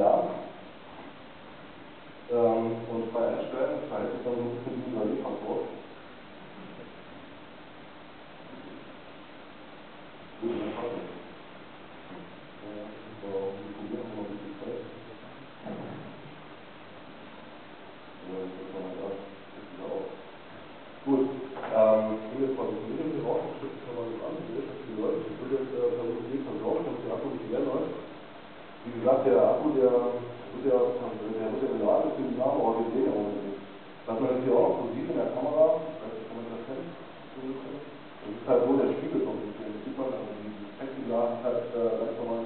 lernen und frei einstellen. Das verhält sich dann so ein bisschen wie unser Lehrfaktor. Gut, ich will jetzt mal die Medien hier raus, ich stelle es nochmal an, die wirtschaftliche Leute, ich würde jetzt versuchen, die versorgen, damit der Akku nicht leer läuft. Wie gesagt, der Akku, der wird ja geladen für die Namen, aber wir sehen ja auch nicht. Was man jetzt hier auch noch so sieht in der Kamera, ich weiß nicht, kann man das erkennen? Das ist halt so, der Spiegel kommt nicht. Das sieht man, also die Plexiglas ist halt ganz normal